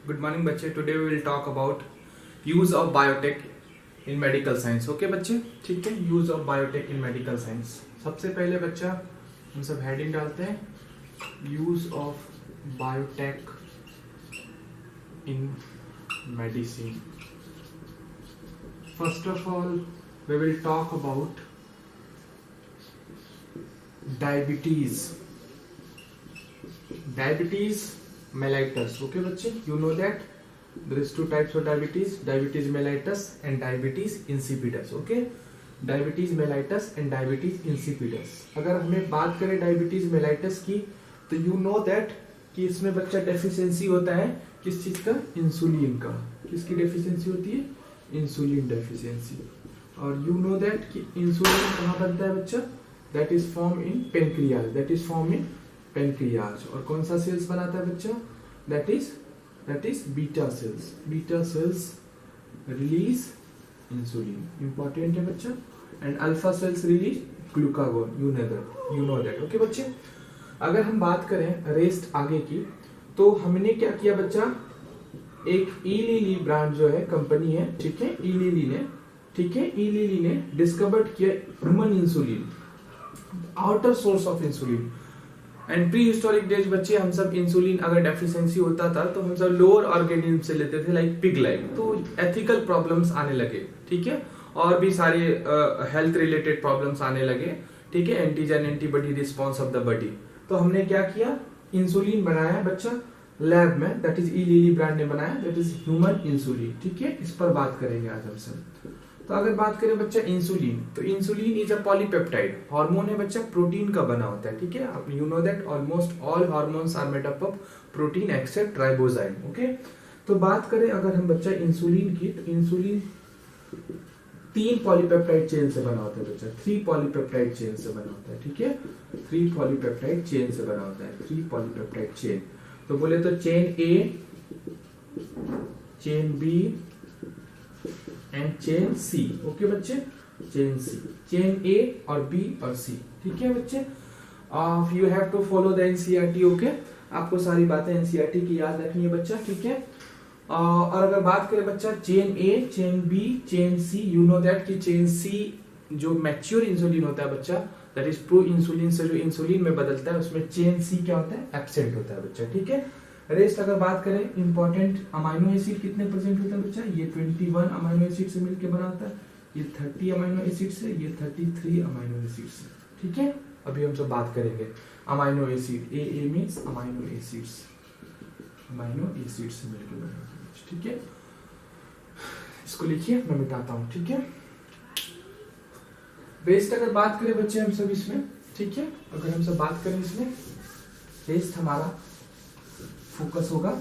Good morning बच्चे। Today we will talk about use of biotech in medical science. Okay बच्चे, ठीक है। Use of biotech in medical science. सबसे पहले बच्चा हम सब हेडिंग डालते हैं, use of biotech in medicine. First of all we will talk about diabetes mellitus. Okay बच्चे, you know that there is two types of diabetes mellitus and diabetes insipidus. Okay, diabetes mellitus and diabetes insipidus. अगर हमें बात करें diabetes mellitus की, तो you know that कि इसमें बच्चा डेफिशिएंसी होता है किस चीज का? इंसुलिन का। किसकी डेफिशिएंसी होती है? Insulin deficiency. और you know that कि इंसुलिन कहाँ बनता है बच्चा? That is formed in pancreas. और कौन सा सेल्स बनाता है बच्चा? That is beta cells release insulin. Important है बच्चा। And alpha cells release glucagon. You know that. Okay बच्चे, अगर हम बात करें रेस्ट आगे की, तो हमने क्या किया बच्चा? एक इलीली ब्रांड जो है, कंपनी है, ठीक है, इलीली ने डिस्कवर्ड किया human insulin, outer source of insulin. And pre historic days बच्चे, हम सब इंसुलिन अगर डेफिशिएंसी होता था तो हम सब लोअर ऑर्गेनिज्म से लेते थे, लाइक पिग लाइक। तो एथिकल प्रॉब्लम्स आने लगे, ठीक है, और भी सारे हेल्थ रिलेटेड प्रॉब्लम्स आने लगे, ठीक है, antigen antibody response of the body. तो हमने क्या किया? इंसुलिन बनाया बच्चा लैब में, दैट इज इलीली ब्रांड ने बनाया, दैट इज ह्यूमन इंसुलिन, ठीक है। इस पर बात करेंगे आज हम सब। तो अगर बात करें बच्चा इंसुलिन, तो insulin is a polypeptide hormone है बच्चा, प्रोटीन का बना होता है, ठीक है। You know that almost all hormones are made up of protein except ribozyme. Okay, तो बात करें अगर हम बच्चा इंसुलिन की, तो इंसुलिन 3 पॉलीपेप्टाइड चेन से बना होता है बच्चा, 3 पॉलीपेप्टाइड चेन से बना होता है, ठीक है, 3 पॉलीपेप्टाइड चेन से बना होता है, 3 पॉलीपेप्टाइड चेन। तो बोले तो chain A, chain B and chain C. Okay बच्चे, चेन सी, चेन ए और बी और सी, ठीक है बच्चे। You have to follow the NCERT. Okay, आपको सारी बातें एनसीईआरटी की याद रखनी है बच्चा, ठीक है। और अगर बात करें बच्चा chain A, chain B, chain C, you know that कि चेन सी जो मैच्योर इंसुलिन होता है बच्चा, दैट इज प्रो इंसुलिन से जो इंसुलिन में बदलता है, उसमें चेन सी क्या होता है? एब्सेंट होता है बच्चा, ठीक है। रेस्ट अगर बात करें, इंपॉर्टेंट अमाइनो एसिड कितने परसेंट होता है बच्चा? ये 21 अमाइनो एसिड से मिलकर बना होता है, ये 30 अमाइनो एसिड से, ये 33 अमाइनो एसिड से, ठीक है। अभी हम सब बात करेंगे अमाइनो एसिड। ए मींस अमाइनो एसिड्स से मिलकर बना होता है, ठीक है। इसको लिखिए, मैं मिटाता हूं, ठीक है। वेस्ट अगर बात करें बच्चे हम सब इसमें, ठीक है, अगर हम सब बात करें इसमें, वेस्ट हमारा फोकस होगा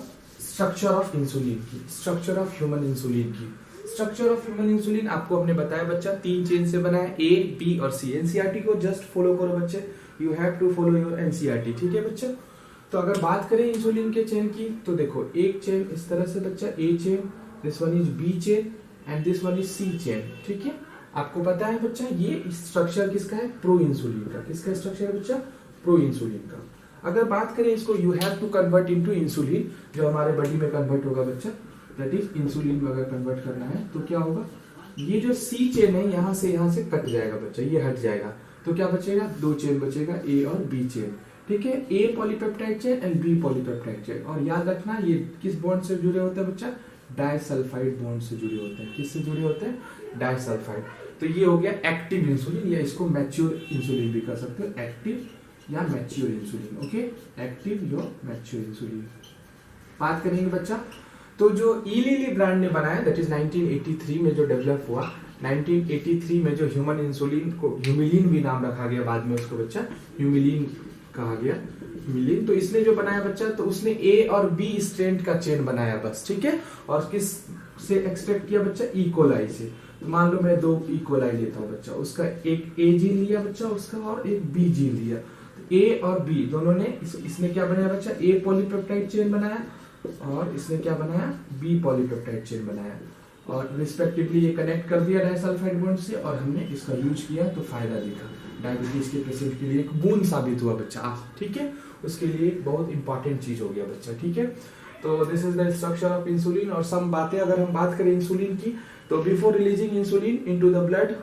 स्ट्रक्चर ऑफ इंसुलिन की, स्ट्रक्चर ऑफ ह्यूमन इंसुलिन की। स्ट्रक्चर ऑफ ह्यूमन इंसुलिन आपको हमने बताया बच्चा 3 चेन से बना है, ए, बी और सी। एनसीईआरटी को जस्ट फॉलो करो बच्चे, you have to follow your NCERT, ठीक है बच्चा। तो अगर बात करें इंसुलिन के चेन की, तो देखो एक चेन इस तरह से बच्चा, A chain, this one is B chain and this one is C chain, ठीक है। आपको पता है बच्चा ये स्ट्रक्चर किसका है? प्रो इंसुलिन का। किसका स्ट्रक्चर है बच्चा? प्रो इंसुलिन का। अगर बात करें इसको, you have to convert into insulin, जो हमारे बॉडी में कन्वर्ट होगा बच्चा, दैट इज इंसुलिन में अगर कन्वर्ट करना है तो क्या होगा? ये जो सी चेन है यहाँ से कट जाएगा बच्चा, ये हट जाएगा, तो क्या बचेगा? 2 चेन बचेगा, ए और बी चेन, ठीक है। A polypeptide chain and B polypeptide chain. और याद रखना ये किस बॉन्ड से जुड़े होते हैं बच्चा? डाइसल्फाइड बॉन्ड से जुड़े होते हैं। किससे जुड़े होते हैं? डाइसल्फाइड। तो ये हो गया एक्टिव इंसुलिन, या इसको मैच्योर इंसुलिन भी कर सकते हो, एक्टिव या मैच्योर इंसुलिन। ओके, एक्टिव या मैच्योर इंसुलिन बात करेंगे बच्चा। तो जो इलीली ब्रांड ने बनाया, दैट इज 1983 में जो डेवलप हुआ, 1983 में जो ह्यूमन इंसुलिन को ह्यूमिलिन भी नाम रखा गया, बाद में उसको बच्चा ह्यूमिलिन कहा गया, ह्यूमिलिन। तो इसने जो बनाया बच्चा, तो उसने ए और बी स्ट्रेंथ का चेन बनाया बस, ठीक है। और किस से एक्सट्रैक्ट किया बच्चा? इकोलाई से। तो मान लो मैं 2 इकोलाई लेता हूँ बच्चा, उसका एक ए जीन लिया बच्चा उसका, और एक बी जीन लिया। ए और बी दोनों ने इसने क्या बनाया बच्चा? ए पॉलीपेप्टाइड चेन बनाया, और इसने क्या बनाया? बी पॉलीपेप्टाइड चेन बनाया, और रिस्पेक्टिवली ये कनेक्ट कर दिया डाइसल्फाइड बॉन्ड से, और हमने इसका यूज किया तो फायदा दिखा। डायबिटीज के पेशेंट के लिए एक बूंद साबित हुआ बच्चा, ठीक है, उसके लिए बहुत इंपॉर्टेंट चीज हो गया बच्चा, ठीक है। तो this is the structure of insulin. और सम बातें अगर हम बात करें इंसुलिन की, तो before releasing insulin into the blood,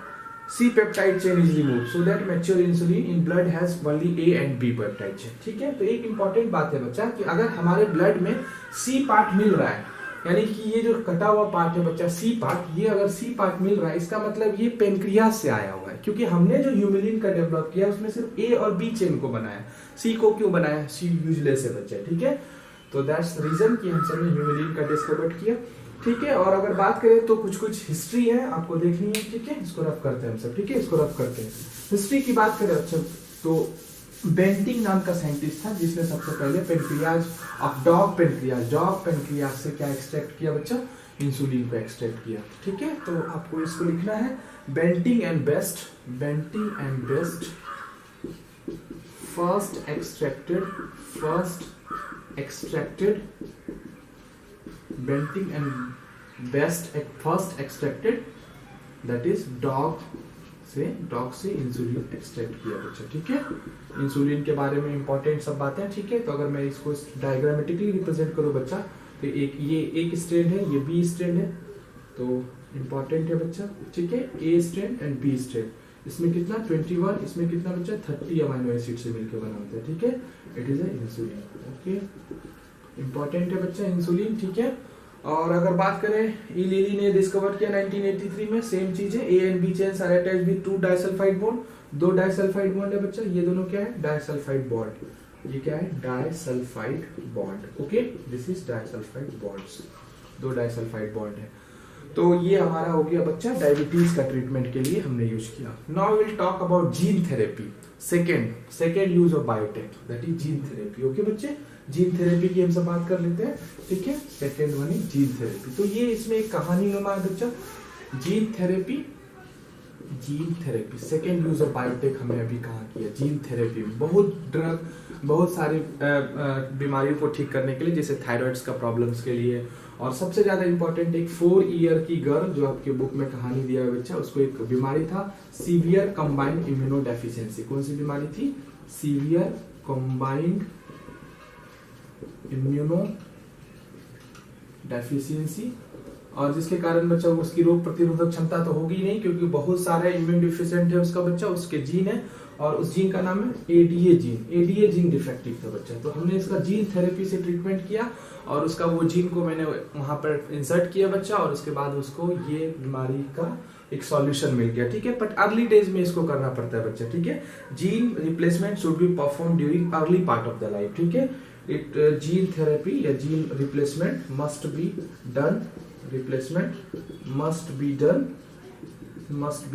C peptide chain is removed so that mature insulin in blood has only A and B peptide chain। ठीक है, तो एक इंपॉर्टेंट बात है बच्चा कि अगर हमारे ब्लड में C पार्ट मिल रहा है, यानी कि ये जो कटा हुआ पार्ट है बच्चा C पार्ट, ये अगर C पार्ट मिल रहा है, इसका मतलब ये पेनक्रियास से आया हुआ है, क्योंकि हमने जो ह्यूमिलिन का डेवलप किया उसमें सिर्फ A और B चेन को बनाया, C को क्यों बनाया? C यूजलेस है बच्चा। ठीक है, तो दैट्स द रीजन कि हम सबने ह्यूमिलिन का डिस्कवर किया। ठीक है, और अगर बात करें तो कुछ कुछ हिस्ट्री है आपको देखनी है। ठीक है, इसको रफ करते हैं हम सब। ठीक है, इसको रफ करते हैं। हिस्ट्री की बात करें अच्छा, तो बेंटिंग नाम का साइंटिस्ट था जिसने सबसे पहले पेनक्रियाज ऑफ डॉग पेनक्रियाज से क्या एक्सट्रैक्ट किया बच्चा? इंसुलिन को एक्सट्रैक्ट किया। ठीक है, तो आपको इसको लिखना है Banting and Best first extracted Banting and Best first extracted, that is dog से इंसुलिन एक्सट्रैक्ट किया बच्चा। ठीक है, इंसुलिन के बारे में इंपॉर्टेंट सब बातें। ठीक है, तो अगर मैं इसको डायग्रामेटिकली रिप्रेजेंट करूं बच्चा, तो ये एक स्ट्रैंड है, ये बी स्ट्रैंड है, तो इंपॉर्टेंट है बच्चा। ठीक है, ए स्ट्रैंड एंड बी स्ट्रैंड, इसमें कितना 21, इसमें कितना बच्चा 30 अमीनो एसिड से मिलकर बना होता है। ठीक है, it is insulin. Okay, important है बच्चा इंसुलिन। ठीक है, और अगर बात करें इलीली ने डिस्कवर किया 1983 में, सेम चीज है, A and B chains are attached with 2 disulphide bond, 2 disulphide bond है बच्चा, ये दोनों क्या है? Disulphide bond. ये क्या है? Disulphide bond. Okay, this is disulphide bonds, 2 disulphide bond है। तो ये हमारा हो गया बच्चा डायबिटीज का ट्रीटमेंट के लिए हमने यूज किया। Now will talk about gene therapy, second use of biotech, that is gene therapy. Okay बच्चे, जीन थेरेपी की हम सब बात कर लेते हैं। ठीक है, second one is gene therapy. तो ये इसमें एक कहानी नुमा है बच्चा, gene therapy second use of biotech हमने अभी कहा किया। जीन थेरेपी में बहुत ड्रग, बहुत सारी बीमारियों को ठीक करने के लिए, जैसे थायराइड्स का प्रॉब्लम्स के लिए, और सबसे ज्यादा इंपॉर्टेंट एक 4 ईयर की गर्ल जो आपके बुक में कहानी दिया है बच्चा, उसको एक बीमारी था सीवियर कंबाइंड इम्यूनो डेफिशिएंसी। कौन सी बीमारी थी? सीवियर कंबाइंड इम्यूनो डेफिशिएंसी, और जिसके कारण बच्चा उसकी रोग प्रतिरोधक क्षमता तो होगी नहीं, क्योंकि बहुत सारे इम्यून डिफिशिएंट है उसका बच्चा, उसके जीन है, और उस जीन का नाम है एडीए जीन डिफेक्टिव था बच्चा। तो हमने इसका जीन थेरेपी से ट्रीटमेंट किया, और उसका वो जीन को मैंने वहां पर इंसर्ट किया बच्चा, और उसके बाद उसको ये बीमारी का एक सॉल्यूशन मिल गया। ठीक है, बट अर्ली डेज में इसको करना पड़ता है बच्चा। ठीक है, gene replacement should be perform during early part of the life. ठीक है, जीन थेरेपी या gene replacement must be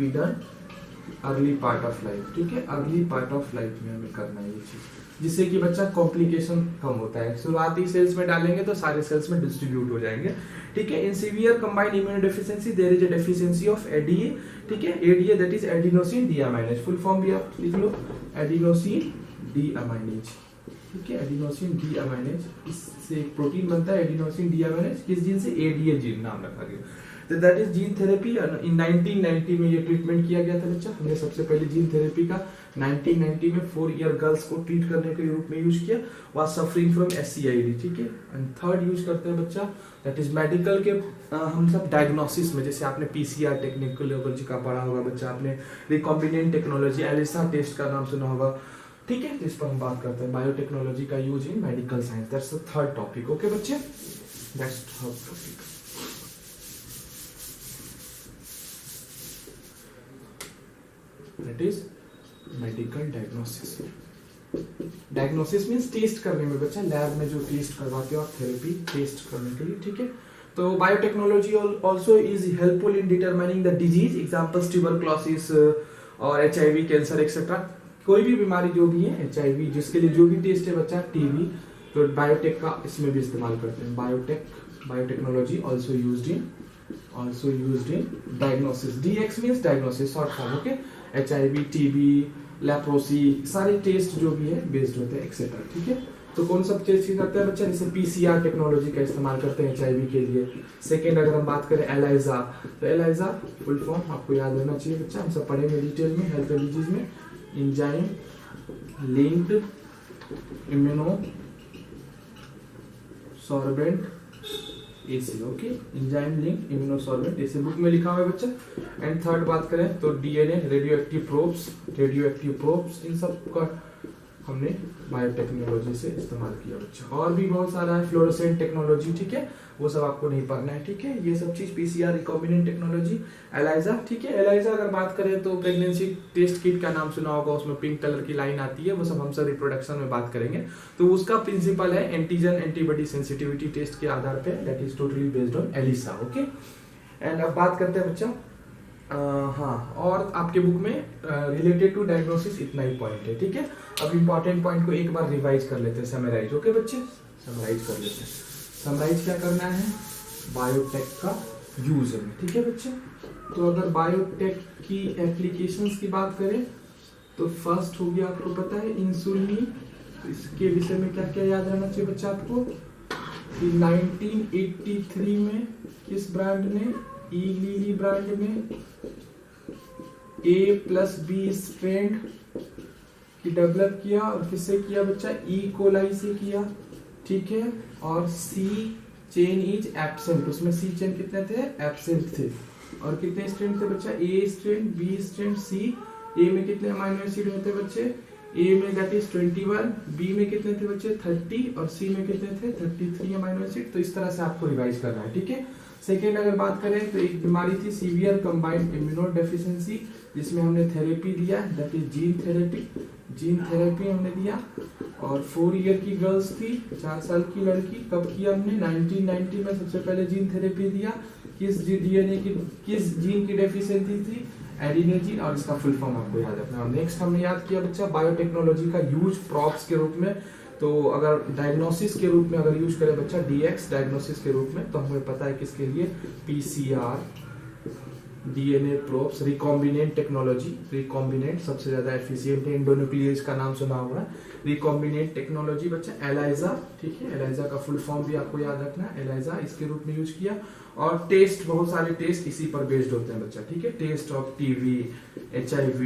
done early part of life. ठीक है, अर्ली पार्ट ऑफ लाइफ में हमें करना है ये चीज, जिससे कि बच्चा कॉम्प्लिकेशन कम होता है। शुरुआती सेल्स में डालेंगे तो सारे सेल्स में डिस्ट्रीब्यूट हो जाएंगे। ठीक है, in severe combined immuno deficiency there is a deficiency of ADA. ठीक है, ADA that is adenosine deaminase, full form भी आप लिख लो, एडिनोसिन डीअमाइनेज। ठीक है, एडिनोसिन डीअमाइनेज, इससे एक प्रोटीन बनता है एडिनोसिन डीअमाइनेज, किस जीन से? एडीए जीन नाम रखा गया। तो दैट इज जीन थेरेपी। इन 1990 में ये ट्रीटमेंट किया गया था बच्चा। हमने सबसे पहले जीन थेरेपी का 1990 में 4 ईयर गर्ल्स को ट्रीट करने के रूप में यूज किया, वाज सफरिंग फ्रॉम SCID। ठीक है, एंड थर्ड यूज करते हैं बच्चा, दैट इज मेडिकल के हम सब डायग्नोसिस में, जैसे आपने PCR टेक्नोलॉजी का पढ़ा होगा बच्चा, आपने रिकॉम्बिनेंट टेक्नोलॉजी एलिसा टेस्ट का नाम सुना होगा। ठीक है, इस पर हम बात करते हैं बायोटेक्नोलॉजी का use in medical science, that's the third topic. Okay बच्चे, that's third topic. That is medical diagnosis means test करने में बच्चा, लैब में जो टेस्ट करवाते हो आप थेरेपी टेस्ट करने के लिए। ठीक है, तो biotechnology also is helpful in determining the disease, examples tuberculosis और HIV, कैंसर एक्सेट्रा। कोई भी बीमारी जो भी है, HIV जिसके लिए जो भी टेस्ट है बच्चा, TB, तो बायोटेक का इसमें भी इस्तेमाल करते हैं। Biotechnology also used in diagnosis. DX means diagnosis short form. Okay, HIV, TB, leprosy, सारे टेस्ट जो भी है बेस्ड होते हैं एक्सेट्रा। ठीक है, तो कौन सा टेस्ट करते हैं बच्चा? जैसे PCR टेक्नोलॉजी का इस्तेमाल करते हैं HIV के लिए। सेकेंड अगर हम बात करें एलाइजा, तो एलाइजा फुल फॉर्म आपको याद रहना चाहिए बच्चा, हम सब पढ़ेंगे डिटेल में हेल्थ एंड डिजीज में। Enzyme linked immuno sorbent AC, okay, enzyme link immunosorbent AC book में लिखा हुआ है बच्चा। एंड थर्ड बात करें तो डीएनए रेडियो एक्टिव प्रोब्स, इन सब का हमने बायोटेक्नोलॉजी से इस्तेमाल किया बच्चा। और भी बहुत सारा है, फ्लोरोसेंट टेक्नोलॉजी, ठीक है, वो सब आपको नहीं पढ़ना है, ठीक है। ये सब चीज पीसीआर, रिकॉम्बिनेंट टेक्नोलॉजी, एलाइजा, ठीक है। एलाइजा अगर बात करें तो प्रेगनेंसी टेस्ट किट का नाम सुना होगा, उसमें पिंक कलर की लाइन आती है, वो सब हम सब रिप्रोडक्शन में बात करेंगे। तो उसका प्रिंसिपल है एंटीजन एंटीबॉडी सेंसिटिविटी टेस्ट के आधार पे, that is totally based on ELISA, okay. And अब बात करते हैं बच्चा, हाँ, और आपके बुक में रिलेटेड टू डायग्नोसिस इतना ही पॉइंट है, ठीक है। अब इंपॉर्टेंट पॉइंट को एक बार रिवाइज कर लेते हैं, समराइज, ओके बच्चे, समराइज कर लेते हैं। समराइज क्या करना है, बायोटेक का यूज है, ठीक है बच्चे। तो अगर बायोटेक की एप्लीकेशंस की बात करें तो फर्स्ट हो गया, आपको पता है इंसुलिन, तो इसके विषय में क्या क्या याद रहना चाहिए बच्चा आपको कि 1983 में किस ब्रांड ने, ई लीली ब्रांड में A+B स्ट्रेंड की डेवलप किया, और किससे किया बच्चा, ई कोलाई से किया, ठीक है। और सी चेन इज एब्सेंट, उसमें सी चेन कितने थे, एब्सेंट थे। और कितने स्ट्रेंड थे बच्चा, ए स्ट्रेंड, बी स्ट्रेंड, सी। ए में कितने अमीनो एसिड होते बच्चे, ए में दैट इज 21, बी में कितने थे बच्चे 30, और सी में कितने थे 33 अमीनो एसिड। तो इस तरह से आपको रिवाइज करना है, ठीक है। सेकेंड अगर बात करें तो एक बीमारी थी सीवियर कंबाइंड इम्यूनो डेफिशिएंसी, जिसमें हमने थेरेपी दिया, दैट इज जीन थेरेपी हमने दिया। और 4 ईयर की गर्ल्स थी, 4 साल की लड़की, कब किया हमने, 1990 में सबसे पहले जीन थेरेपी दिया। किस डीएनए की, किस जीन की डेफिशिएंसी थी, एडिनोजीन, और इसका फुल फॉर्म आपको याद रखना है। नेक्स्ट हमने याद किया बच्चा बायोटेक्नोलॉजी का यूज प्रॉप्स के रूप में। तो अगर डायग्नोसिस के रूप में अगर यूज करें बच्चा डीएक्स डायग्नोसिस के रूप में, तो हमें पता है किसके लिए, PCR, DNA probes, recombinant technology, recombinant सबसे ज्यादा एफिशिएंट है, एंडोन्यूक्लियेज का नाम सुना होगा, रिकॉम्बिनेंट टेक्नोलॉजी बच्चा। एलाइजा, ठीक है, एलाइजा का फुल फॉर्म भी आपको याद रखना है, एलाइजा इसके रूप में यूज किया। और टेस्ट, बहुत सारे टेस्ट इसी पर बेस्ड होते हैं बच्चा, ठीक है, टेस्ट ऑफ टीवी, HIV,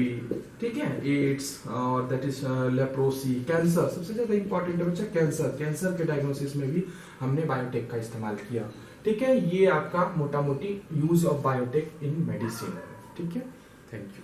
ठीक है, एड्स, और दैट इज लेप्रोसी, कैंसर सबसे ज्यादा इंपॉर्टेंट है बच्चा, कैंसर के डायग्नोसिस में भी हमने बायोटेक का इस्तेमाल किया, ठीक है। ये आपका मोटा मोटी use of biotech in medicine, ठीक है। Thank you.